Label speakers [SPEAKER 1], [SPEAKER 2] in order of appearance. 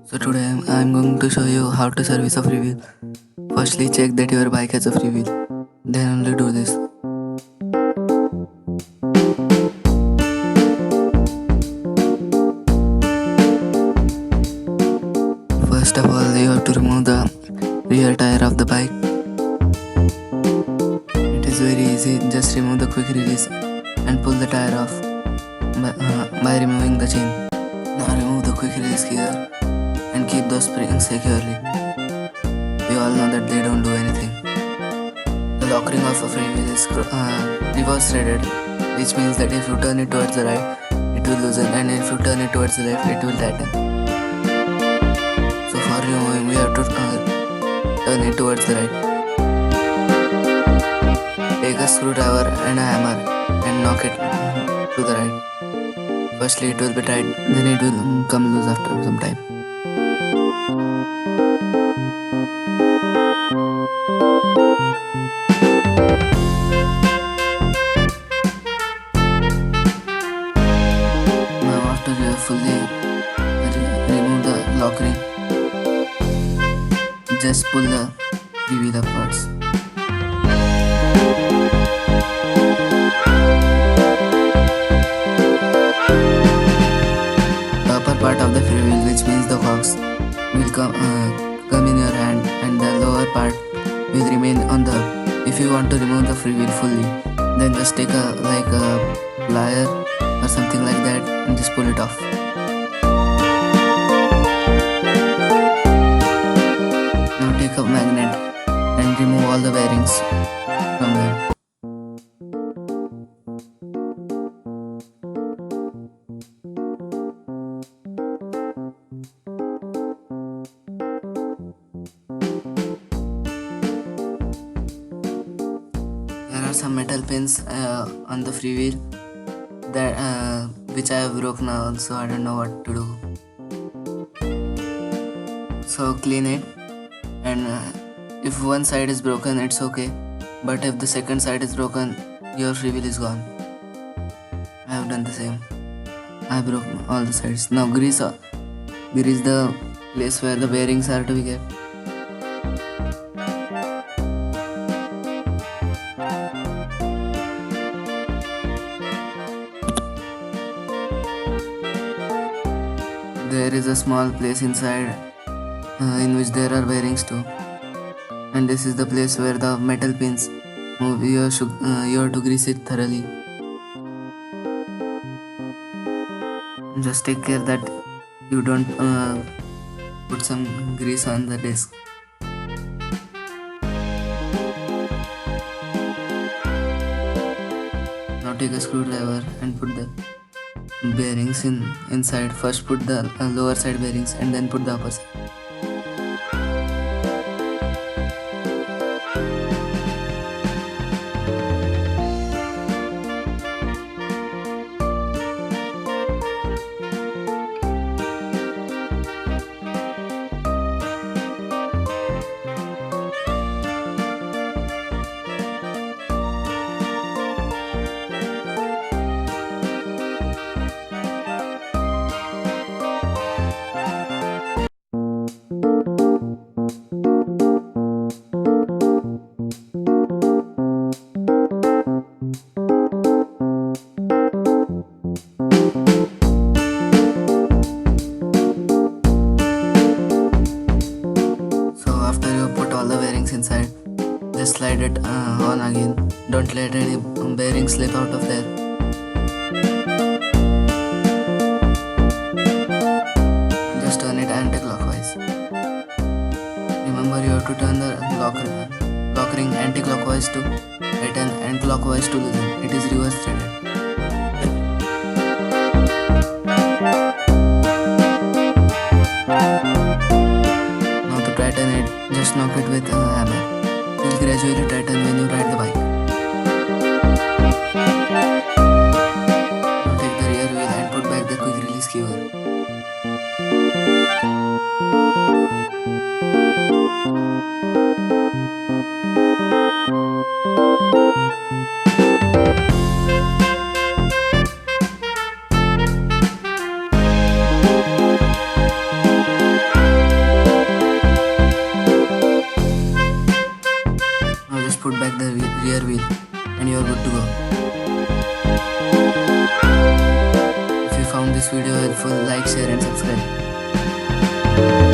[SPEAKER 1] So today I'm going to show you how to service a freewheel. Firstly, check that your bike has a freewheel. Then only do this. First of all, you have to remove the rear tire of the bike. It is very easy. Just remove the quick release and pull the tire off by removing the chain. Now remove the quick release gear and keep those springs securely. We all know that they don't do anything. The lock ring of a freewheel is reverse threaded, which means that if you turn it towards the right, it will loosen, and if you turn it towards the left, it will tighten. So for removing, we have to turn it towards the right. Take a screwdriver and a hammer and knock it to the right. Firstly, it will be tight, then it will come loose after some time. Fully remove the lock ring. Just pull the freewheel upwards. The upper part of the freewheel, which means the cogs, will come in your hand, and the lower part will remain on the hub. If you want to remove the freewheel fully, then just take a plier or something like that and just pull it off. Now take a magnet and remove all the bearings from there. There are some metal pins on the freewheel that which I have broken now, so I don't know what to do. So clean it, and if one side is broken, it's okay, but if the second side is broken, your freewheel is gone. I have done the same. I broke all the sides. Now grease the place where the bearings are to be kept. There is a small place inside in which there are bearings too, and this is the place where the metal pins move. You have to grease it thoroughly. Just take care that you don't put some grease on the disc. Now take a screwdriver and put the bearings inside. First put the lower side bearings and then put the upper side. Inside, just slide it on again. Don't let any bearing slip out of there. Just turn it anti-clockwise. Remember, you have to turn the lock ring anti-clockwise to tighten and clockwise to loosen. It is reverse threaded. Tighten it, just knock it with a hammer. It will gradually tighten when you ride the bike. Now take the rear wheel and put back the quick release gear. rear wheel and you are good to go. If you found this video helpful, like, share and subscribe.